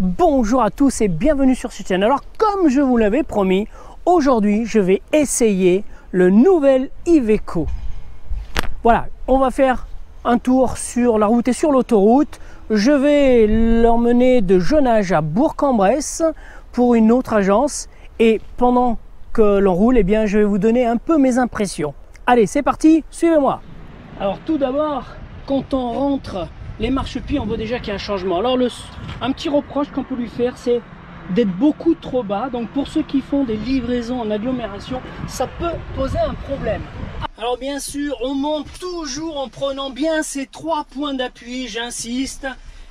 Bonjour à tous et bienvenue sur cette chaîne. Alors comme je vous l'avais promis, aujourd'hui je vais essayer le nouvel Iveco. Voilà, on va faire un tour sur la route et sur l'autoroute. Je vais l'emmener de Jonage à Bourg-en-Bresse pour une autre agence. Et pendant que l'on roule, eh bien, je vais vous donner un peu mes impressions. Allez, c'est parti, suivez-moi. Alors tout d'abord, quand on rentre les marchepieds, on voit déjà qu'il y a un changement. Alors un petit reproche qu'on peut lui faire, c'est d'être beaucoup trop bas. Donc pour ceux qui font des livraisons en agglomération, ça peut poser un problème. Alors bien sûr, on monte toujours en prenant bien ces 3 points d'appui, j'insiste,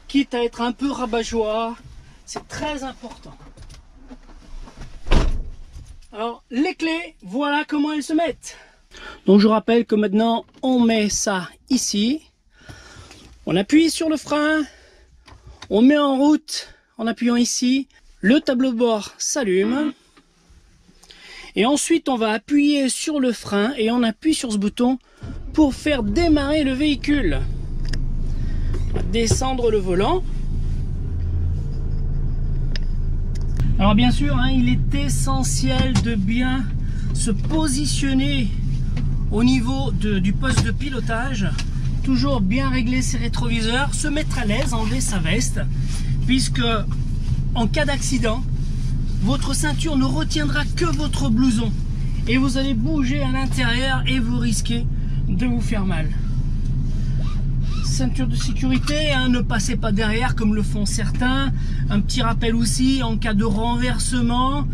quitte à être un peu rabat-joie, c'est très important. Alors les clés, voilà comment elles se mettent. Donc je rappelle que maintenant on met ça ici, on appuie sur le frein, on met en route en appuyant ici, le tableau de bord s'allume et ensuite on va appuyer sur le frein et on appuie sur ce bouton pour faire démarrer le véhicule. On va descendre le volant. Alors bien sûr, il est essentiel de bien se positionner au niveau du poste de pilotage, toujours bien régler ses rétroviseurs, se mettre à l'aise, enlever sa veste, puisque en cas d'accident, votre ceinture ne retiendra que votre blouson et vous allez bouger à l'intérieur et vous risquez de vous faire mal. Ceinture de sécurité, ne passez pas derrière comme le font certains. Un petit rappel aussi, en cas de renversement,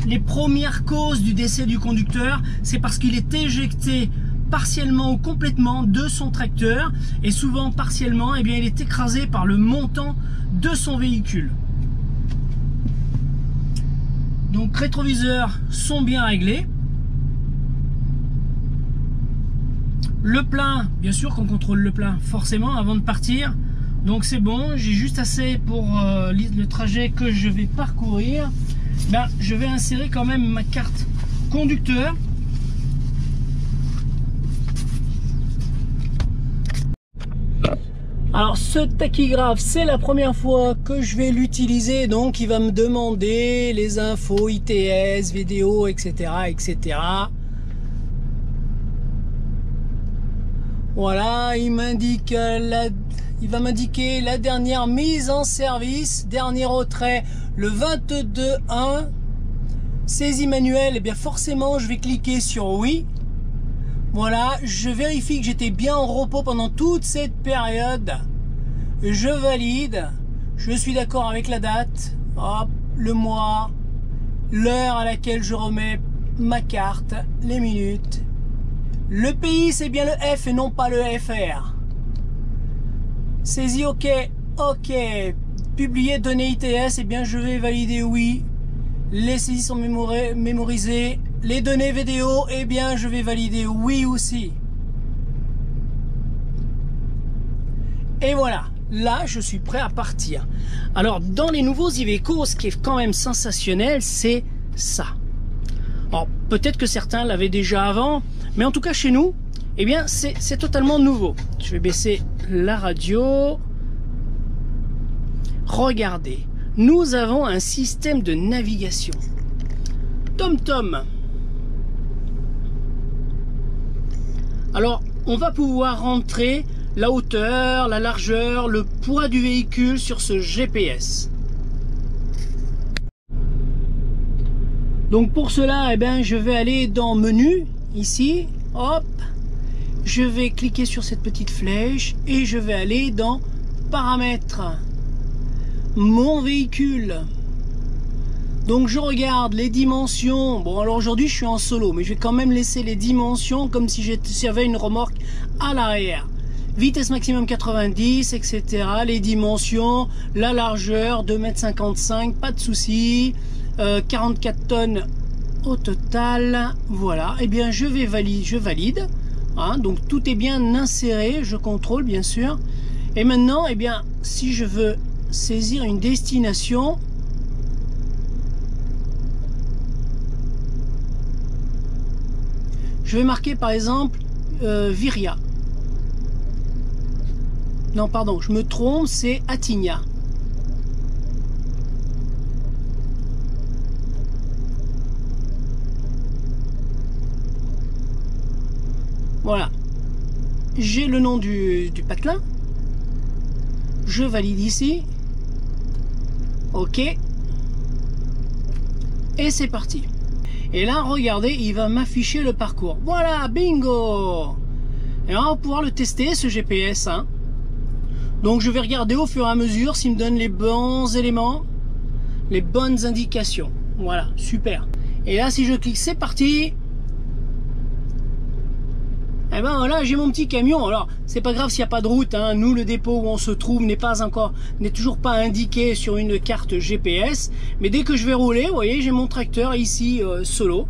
les premières causes du décès du conducteur, c'est parce qu'il est éjecté partiellement ou complètement de son tracteur, et souvent partiellement, il est écrasé par le montant de son véhicule. Donc rétroviseurs sont bien réglés. Le plein, bien sûr qu'on contrôle le plein forcément avant de partir, donc c'est bon, j'ai juste assez pour le trajet que je vais parcourir. Je vais insérer quand même ma carte conducteur. Alors ce tachygraphe, c'est la première fois que je vais l'utiliser, donc il va me demander les infos ITS, vidéo, etc. etc. Voilà, il va m'indiquer la dernière mise en service, dernier retrait le 22/1, saisie manuelle, et bien forcément je vais cliquer sur oui. Voilà, je vérifie que j'étais bien en repos pendant toute cette période. Je valide, je suis d'accord avec la date, hop, le mois, l'heure à laquelle je remets ma carte, les minutes. Le pays, c'est bien le F et non pas le FR. Saisie, ok, ok. Publier données ITS, et bien je vais valider oui. Les saisies sont mémorisées. Les données vidéo, et bien je vais valider oui aussi. Et voilà, là je suis prêt à partir. Alors dans les nouveaux Iveco, ce qui est quand même sensationnel, c'est ça. Alors peut-être que certains l'avaient déjà avant, mais en tout cas chez nous, eh bien c'est totalement nouveau. Je vais baisser la radio. Regardez, nous avons un système de navigation. TomTom. Alors on va pouvoir rentrer la hauteur, la largeur, le poids du véhicule sur ce GPS. Donc pour cela, je vais aller dans menu, ici, hop, je vais cliquer sur cette petite flèche et je vais aller dans paramètres, mon véhicule. Donc je regarde les dimensions. Bon, alors aujourd'hui je suis en solo, mais je vais quand même laisser les dimensions comme si j'avais une remorque à l'arrière. Vitesse maximum 90, etc. Les dimensions, la largeur 2,55 m, pas de souci. 44 tonnes au total. Voilà, et bien je valide. Donc tout est bien inséré, je contrôle bien sûr. Et maintenant, si je veux saisir une destination, je vais marquer par exemple Viria. Non, pardon, je me trompe, c'est Attigna. Voilà. J'ai le nom du patelin. Je valide ici. OK. Et c'est parti. Et là, regardez, il va m'afficher le parcours. Voilà, bingo! Et on va pouvoir le tester, ce GPS. Hein. Donc, je vais regarder au fur et à mesure s'il me donne les bons éléments, les bonnes indications. Voilà, super. Et là, si je clique, c'est parti. Eh ben voilà, j'ai mon petit camion. Alors, c'est pas grave s'il n'y a pas de route. Hein. Nous, le dépôt où on se trouve n'est toujours pas indiqué sur une carte GPS. Mais dès que je vais rouler, vous voyez, j'ai mon tracteur ici solo.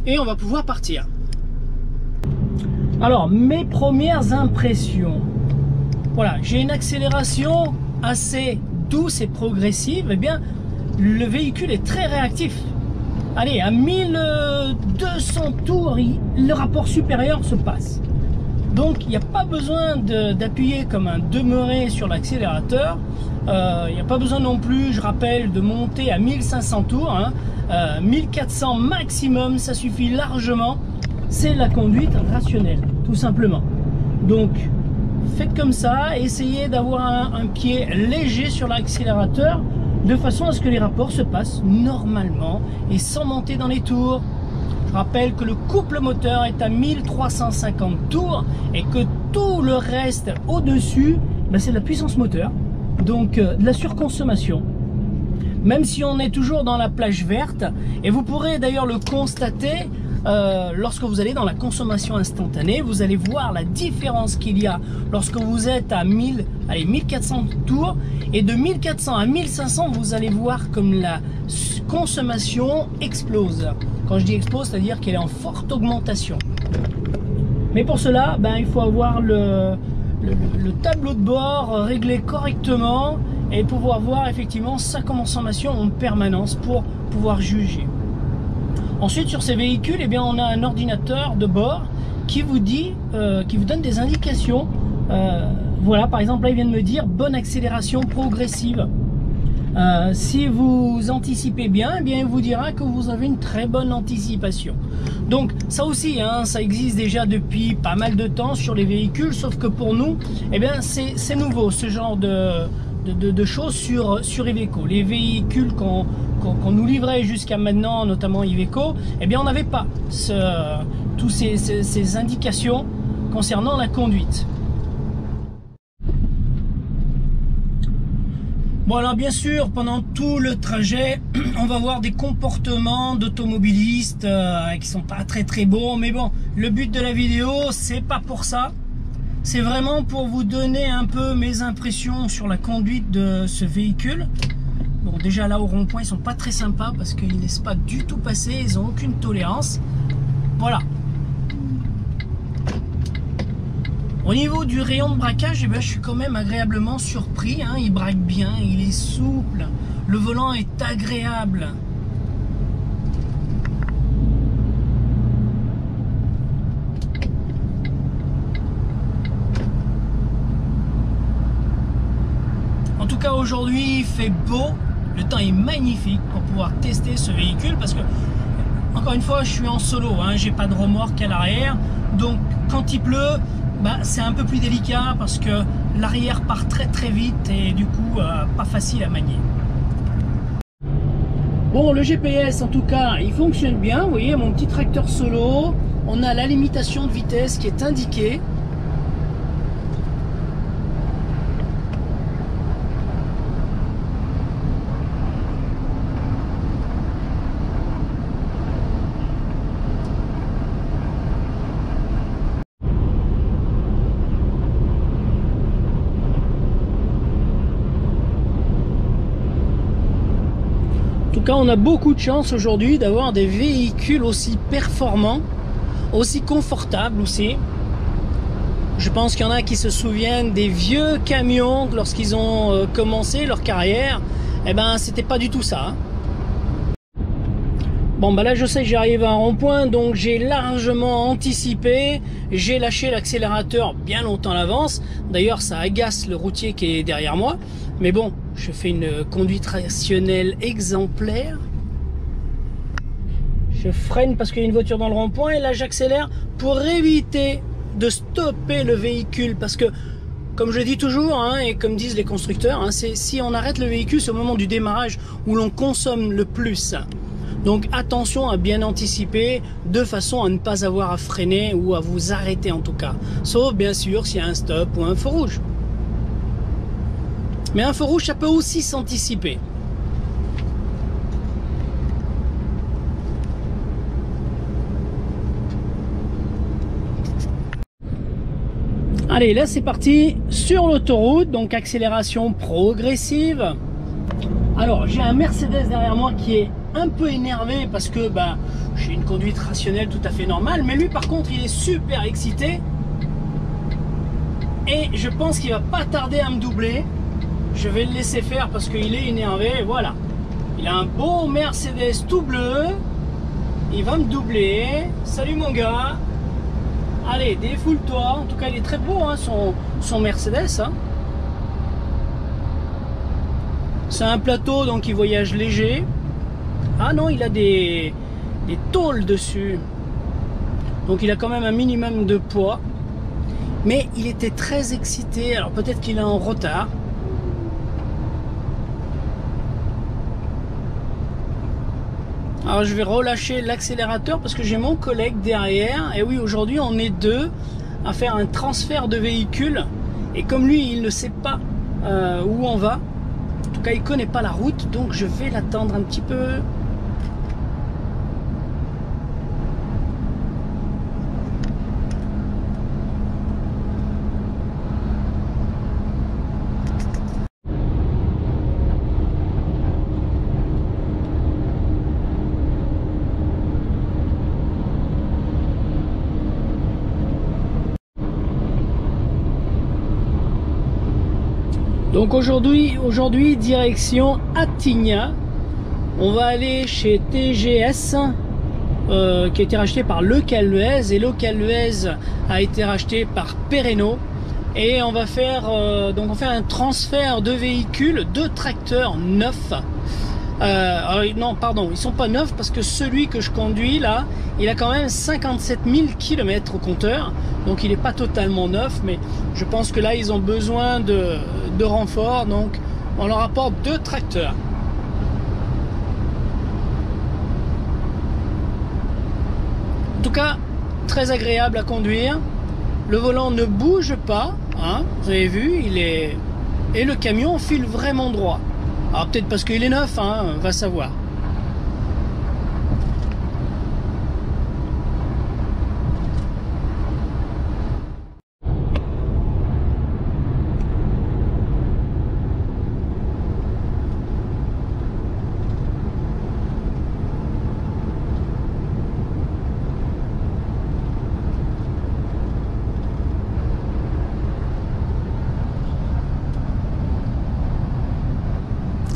Et on va pouvoir partir. Alors, mes premières impressions. Voilà, j'ai une accélération assez douce et progressive. Eh bien, le véhicule est très réactif. Allez, à 1200 tours, le rapport supérieur se passe. Donc, il n'y a pas besoin d'appuyer comme un demeuré sur l'accélérateur. Il n'y a pas besoin non plus, je rappelle, de monter à 1500 tours. Hein. 1400 maximum, ça suffit largement. C'est la conduite rationnelle, tout simplement. Donc, faites comme ça, essayez d'avoir un pied léger sur l'accélérateur, de façon à ce que les rapports se passent normalement et sans monter dans les tours. Je rappelle que le couple moteur est à 1350 tours et que tout le reste au-dessus, ben c'est de la puissance moteur, donc de la surconsommation. Même si on est toujours dans la plage verte, et vous pourrez d'ailleurs le constater lorsque vous allez dans la consommation instantanée, vous allez voir la différence qu'il y a lorsque vous êtes à 1400 tours, et de 1400 à 1500, vous allez voir comme la consommation explose. Quand je dis explose, c'est-à-dire qu'elle est en forte augmentation. Mais pour cela, ben, il faut avoir le tableau de bord réglé correctement et pouvoir voir effectivement sa consommation en permanence pour pouvoir juger. Ensuite, sur ces véhicules, eh bien, on a un ordinateur de bord qui vous dit, qui vous donne des indications. Voilà, par exemple, là, il vient de me dire bonne accélération progressive. Si vous anticipez bien, eh bien, il vous dira que vous avez une très bonne anticipation. Donc, ça aussi, hein, ça existe déjà depuis pas mal de temps sur les véhicules, sauf que pour nous, eh bien, c'est nouveau, ce genre de choses sur Iveco. Les véhicules qu'on nous livrait jusqu'à maintenant, notamment Iveco, eh bien on n'avait pas toutes ces indications concernant la conduite. Bon, alors bien sûr, pendant tout le trajet, on va voir des comportements d'automobilistes qui sont pas très bons, mais bon, le but de la vidéo, c'est pas pour ça. C'est vraiment pour vous donner un peu mes impressions sur la conduite de ce véhicule. Bon, déjà là au rond-point, ils sont pas très sympas parce qu'ils ne laissent pas du tout passer, ils ont aucune tolérance. Voilà. Au niveau du rayon de braquage, eh bien, je suis quand même agréablement surpris. Hein. Il braque bien, il est souple, le volant est agréable. En tout cas, aujourd'hui, il fait beau. Le temps est magnifique pour pouvoir tester ce véhicule parce que, encore une fois, je suis en solo, hein, j'ai pas de remorque à l'arrière. Donc, quand il pleut, bah, c'est un peu plus délicat parce que l'arrière part très vite et du coup, pas facile à manier. Bon, le GPS, en tout cas, il fonctionne bien. Vous voyez, mon petit tracteur solo, on a la limitation de vitesse qui est indiquée. On a beaucoup de chance aujourd'hui d'avoir des véhicules aussi performants, aussi confortables aussi. Je pense qu'il y en a qui se souviennent des vieux camions lorsqu'ils ont commencé leur carrière. Eh ben, c'était pas du tout ça. Bon, bah là, je sais que j'arrive à un rond-point, donc j'ai largement anticipé. J'ai lâché l'accélérateur bien longtemps à l'avance. D'ailleurs, ça agace le routier qui est derrière moi. Mais bon, je fais une conduite rationnelle exemplaire. Je freine parce qu'il y a une voiture dans le rond-point et là j'accélère pour éviter de stopper le véhicule, parce que comme je dis toujours, hein, et comme disent les constructeurs, hein, si on arrête le véhicule, c'est au moment du démarrage où l'on consomme le plus. Donc attention à bien anticiper, de façon à ne pas avoir à freiner ou à vous arrêter en tout cas. Sauf bien sûr s'il y a un stop ou un feu rouge. Mais un feu rouge, ça peut aussi s'anticiper. Allez, là c'est parti sur l'autoroute, donc accélération progressive. Alors j'ai un Mercedes derrière moi qui est un peu énervé parce que j'ai une conduite rationnelle tout à fait normale, mais lui par contre il est super excité et je pense qu'il va pas tarder à me doubler. Je vais le laisser faire parce qu'il est énervé. Voilà, il a un beau Mercedes tout bleu, il va me doubler. Salut mon gars. Allez, défoule-toi. En tout cas, il est très beau, hein, son Mercedes. Hein. C'est un plateau, donc il voyage léger. Ah non, il a des tôles dessus. Donc il a quand même un minimum de poids. Mais il était très excité. Alors peut-être qu'il est en retard. Alors je vais relâcher l'accélérateur parce que j'ai mon collègue derrière. Et oui, aujourd'hui on est deux à faire un transfert de véhicule. Et comme lui il ne sait pas où on va, en tout cas il connaît pas la route, donc je vais l'attendre un petit peu. Donc aujourd'hui direction Attigna. On va aller chez TGS qui a été racheté par Lecalvez, et Lecalvez a été racheté par Perreno, et on va faire donc on fait un transfert de véhicules, de tracteurs neufs. Non pardon, ils sont pas neufs parce que celui que je conduis là, il a quand même 57 000 km au compteur, donc il n'est pas totalement neuf, mais je pense que là ils ont besoin de renfort, donc on leur apporte 2 tracteurs. En tout cas, très agréable à conduire. Le volant ne bouge pas, hein, vous avez vu, et le camion file vraiment droit. Alors peut-être parce qu'il est neuf, hein, va savoir.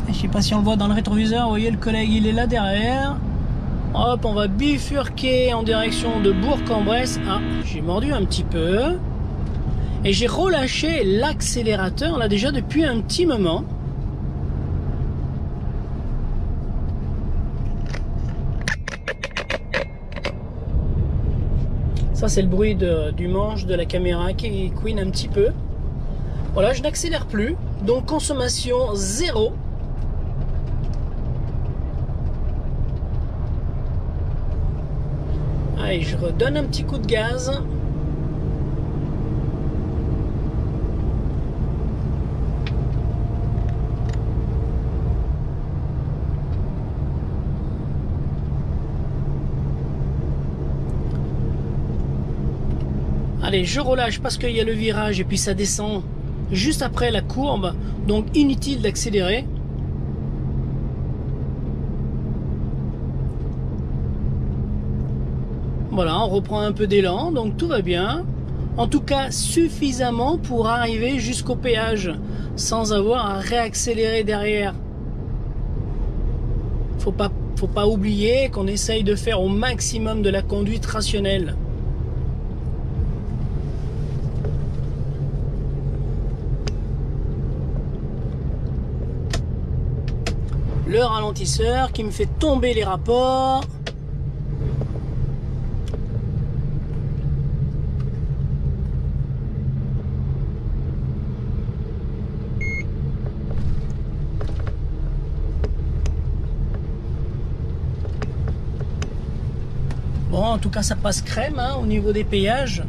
Je sais pas si on le voit dans le rétroviseur, vous voyez le collègue il est là derrière. Hop, on va bifurquer en direction de Bourg-en-Bresse. Ah, j'ai mordu un petit peu. Et j'ai relâché l'accélérateur là déjà depuis un petit moment. Ça c'est le bruit du manche de la caméra qui couine un petit peu. Voilà, je n'accélère plus. Donc consommation 0. Allez, je redonne un petit coup de gaz. Allez, je relâche parce qu'il y a le virage et puis ça descend juste après la courbe, donc inutile d'accélérer. Voilà, on reprend un peu d'élan, donc tout va bien. En tout cas, suffisamment pour arriver jusqu'au péage, sans avoir à réaccélérer derrière. Faut pas oublier qu'on essaye de faire au maximum de la conduite rationnelle. Le ralentisseur qui me fait tomber les rapports. en tout cas ça passe crème hein, au niveau des péages.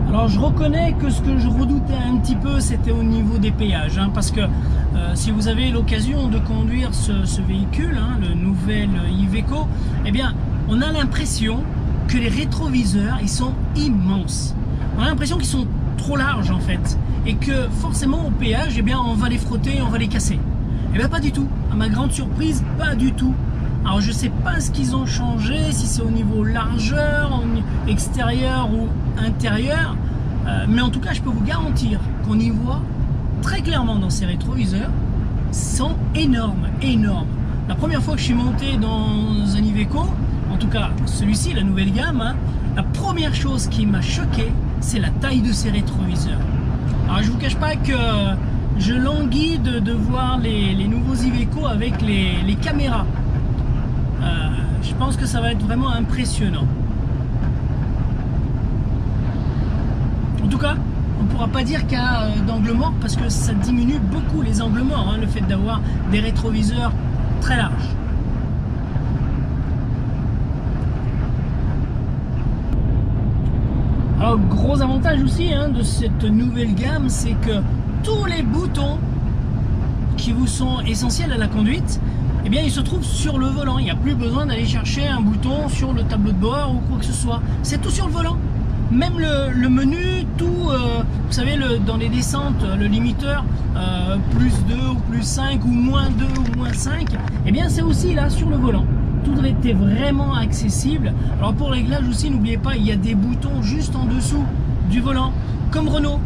Alors je reconnais que ce que je redoutais un petit peu, c'était au niveau des péages, hein, parce que si vous avez l'occasion de conduire ce véhicule, hein, le nouvel Iveco, eh bien on a l'impression que les rétroviseurs ils sont immenses. On a l'impression qu'ils sont trop larges en fait, et que forcément au péage, eh bien on va les frotter, on va les casser. Eh bien pas du tout, à ma grande surprise, pas du tout. Alors je sais pas ce qu'ils ont changé, si c'est au niveau largeur, extérieur ou intérieur, mais en tout cas je peux vous garantir qu'on y voit très clairement dans ces rétroviseurs, sont énormes, énormes. La première fois que je suis monté dans un Iveco, en tout cas celui-ci, la nouvelle gamme, hein, la première chose qui m'a choqué, c'est la taille de ces rétroviseurs. Alors je vous cache pas que je languis de voir les nouveaux Iveco avec les caméras. Je pense que ça va être vraiment impressionnant. En tout cas, on ne pourra pas dire qu'il y a d'angle mort parce que ça diminue beaucoup les angles morts, hein, le fait d'avoir des rétroviseurs très larges. Alors, gros avantage aussi hein, de cette nouvelle gamme, c'est que tous les boutons qui vous sont essentiels à la conduite, eh bien, ils se trouvent sur le volant. Il n'y a plus besoin d'aller chercher un bouton sur le tableau de bord ou quoi que ce soit. C'est tout sur le volant. Même le menu, tout, vous savez, dans les descentes, le limiteur, plus 2 ou plus 5 ou moins 2 ou moins 5, eh bien, c'est aussi là sur le volant. Tout était vraiment accessible. Alors pour le réglage aussi, n'oubliez pas, il y a des boutons juste en dessous du volant, comme Renault.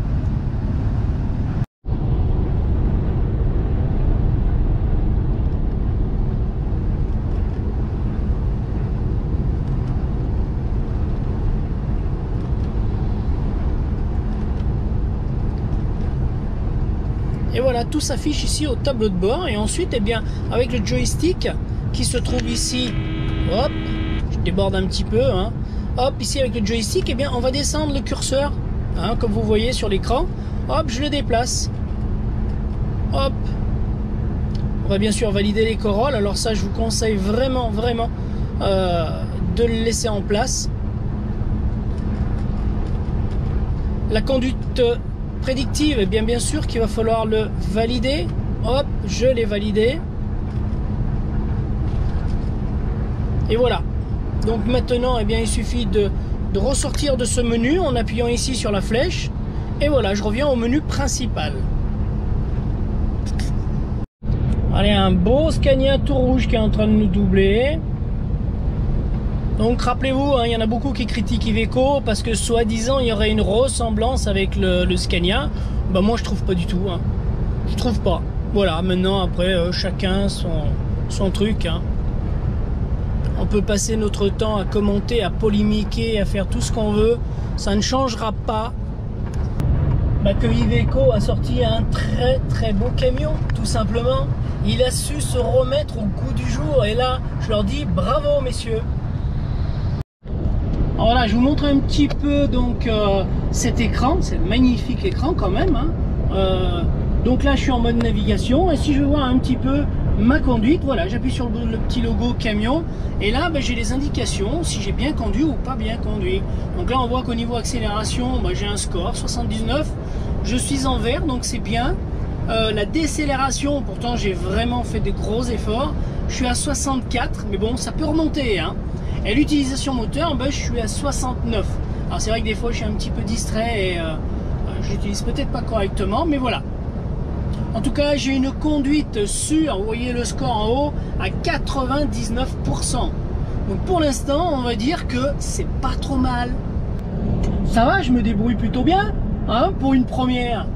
Et voilà, tout s'affiche ici au tableau de bord. Et ensuite, eh bien, avec le joystick qui se trouve ici, hop, je déborde un petit peu, hein, hop, ici avec le joystick, eh bien, on va descendre le curseur, hein, comme vous voyez sur l'écran. Hop, je le déplace. Hop. On va bien sûr valider les corolles. Alors ça, je vous conseille vraiment, vraiment de le laisser en place. La conduite prédictive, eh bien sûr qu'il va falloir le valider. Hop, je l'ai validé. Et voilà. Donc maintenant, eh bien, il suffit de ressortir de ce menu en appuyant ici sur la flèche. Et voilà, je reviens au menu principal. Allez, un beau Scania tout rouge qui est en train de nous doubler. Donc rappelez-vous, hein, il y en a beaucoup qui critiquent Iveco parce que soi-disant il y aurait une ressemblance avec le Scania. Bah moi je trouve pas du tout, hein. Je trouve pas. Voilà, maintenant après chacun son truc, hein. On peut passer notre temps à commenter, à polémiquer, à faire tout ce qu'on veut. Ça ne changera pas que Iveco a sorti un très très beau camion, tout simplement. Il a su se remettre au goût du jour et là je leur dis bravo messieurs. Alors voilà, je vous montre un petit peu donc cet écran, c'est un magnifique écran quand même, hein. Donc là je suis en mode navigation et si je vois un petit peu ma conduite, voilà, j'appuie sur le petit logo camion et là j'ai les indications si j'ai bien conduit ou pas bien conduit. Donc là on voit qu'au niveau accélération, j'ai un score 79, je suis en vert donc c'est bien. La décélération, pourtant j'ai vraiment fait des gros efforts, je suis à 64, mais bon ça peut remonter, hein. Et l'utilisation moteur, je suis à 69. Alors c'est vrai que des fois je suis un petit peu distrait et je l'utilise peut-être pas correctement, mais voilà. En tout cas, j'ai une conduite sûre, vous voyez le score en haut, à 99%. Donc pour l'instant, on va dire que c'est pas trop mal. Ça va, je me débrouille plutôt bien, hein, pour une première.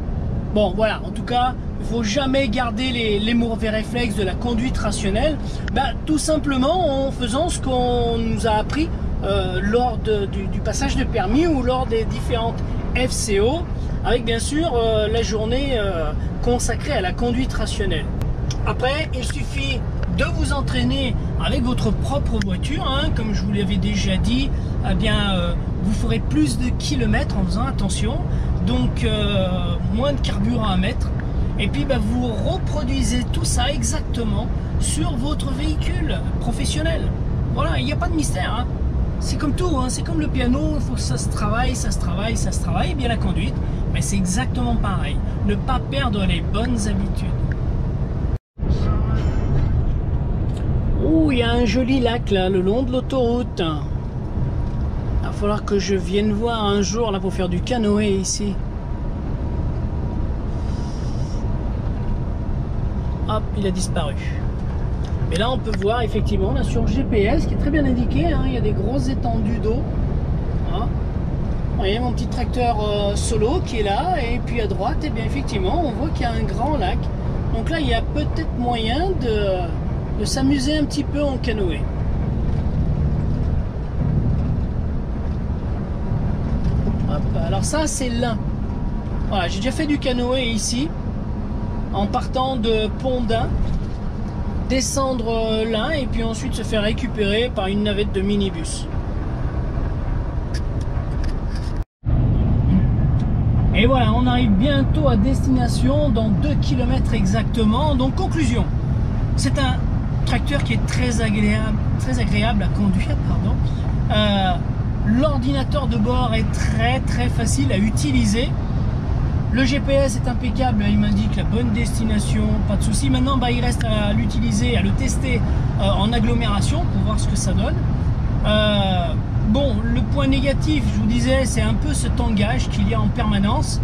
Bon, voilà, en tout cas, il ne faut jamais garder les mauvais réflexes de la conduite rationnelle, tout simplement en faisant ce qu'on nous a appris lors du passage de permis ou lors des différentes FCO, avec bien sûr la journée consacrée à la conduite rationnelle. Après, il suffit de vous entraîner avec votre propre voiture, hein, comme je vous l'avais déjà dit, eh bien, vous ferez plus de kilomètres en faisant attention, donc moins de carburant à mettre. Et puis bah, vous reproduisez tout ça exactement sur votre véhicule professionnel. Voilà, il n'y a pas de mystère. Hein. C'est comme tout, hein. C'est comme le piano, il faut que ça se travaille, ça se travaille, ça se travaille. Et bien la conduite, mais c'est exactement pareil. Ne pas perdre les bonnes habitudes. Oh, il y a un joli lac là, le long de l'autoroute. Il va falloir que je vienne voir un jour là pour faire du canoë ici. Hop, il a disparu. Mais là, on peut voir effectivement, là sur GPS, qui est très bien indiqué, hein, il y a des grosses étendues d'eau. Hein. Vous voyez mon petit tracteur solo qui est là, et puis à droite, et bien effectivement, on voit qu'il y a un grand lac. Donc là, il y a peut-être moyen de s'amuser un petit peu en canoë. Hop, alors ça, c'est l'Ain. Voilà, j'ai déjà fait du canoë ici, en partant de Pont-d'Ain, descendre l'Ain et puis ensuite se faire récupérer par une navette de minibus. Et voilà, on arrive bientôt à destination dans 2 km exactement. Donc conclusion, c'est un tracteur qui est très agréable à conduire. L'ordinateur de bord est très facile à utiliser. Le GPS est impeccable, il m'indique la bonne destination, pas de souci. Maintenant, bah, il reste à l'utiliser, à le tester en agglomération pour voir ce que ça donne. Bon, le point négatif, je vous disais, c'est un peu ce tangage qu'il y a en permanence.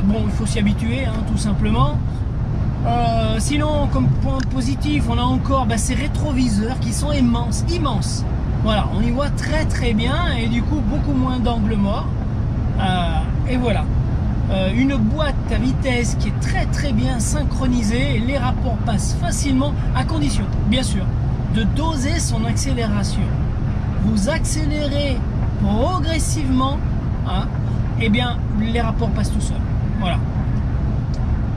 Bon, il faut s'y habituer, hein, tout simplement. Sinon, comme point positif, on a encore bah, ces rétroviseurs qui sont immenses. Voilà, on y voit très bien et du coup beaucoup moins d'angle mort. Et voilà. Une boîte à vitesse qui est très bien synchronisée et les rapports passent facilement à condition, bien sûr, de doser son accélération. Vous accélérez progressivement, hein, et bien les rapports passent tout seuls. Voilà.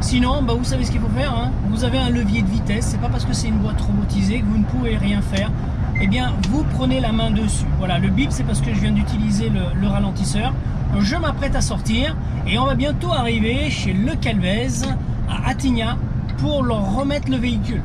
Sinon, bah, vous savez ce qu'il faut faire, hein. Vous avez un levier de vitesse, c'est pas parce que c'est une boîte robotisée que vous ne pouvez rien faire. Eh bien, vous prenez la main dessus. Voilà, le bip, c'est parce que je viens d'utiliser le ralentisseur. Je m'apprête à sortir et on va bientôt arriver chez Le Calvez à Attigna pour leur remettre le véhicule.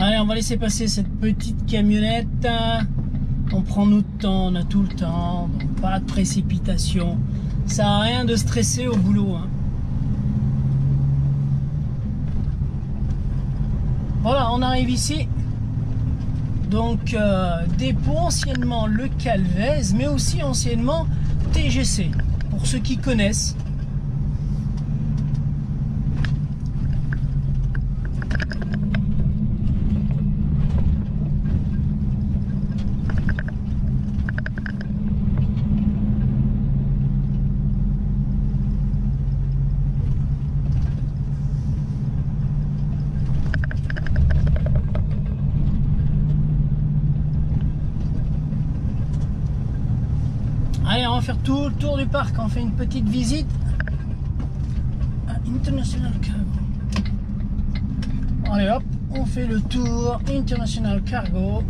Allez, on va laisser passer cette petite camionnette. On prend notre temps, on a tout le temps, donc pas de précipitation. Ça n'a rien de stresser au boulot. Hein. Voilà, on arrive ici. Donc, dépôt anciennement Le Calvez, mais aussi anciennement TGC, pour ceux qui connaissent. Allez, on va faire tout le tour du parc, on fait une petite visite à International Cargo. Allez hop, on fait le tour International Cargo.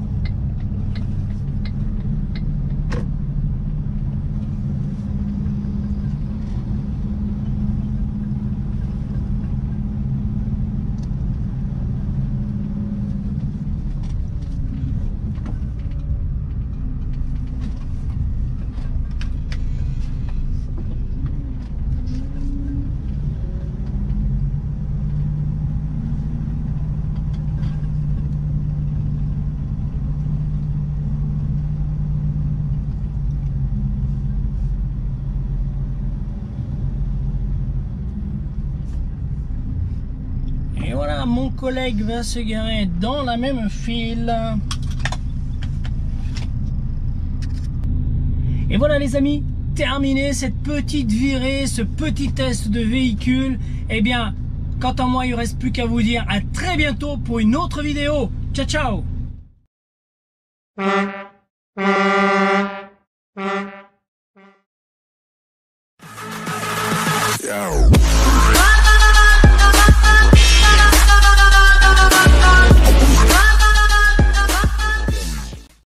Et voilà, mon collègue va se garer dans la même file. Et voilà les amis, terminé cette petite virée, ce petit test de véhicule. Eh bien, quant à moi, il ne reste plus qu'à vous dire à très bientôt pour une autre vidéo. Ciao, ciao!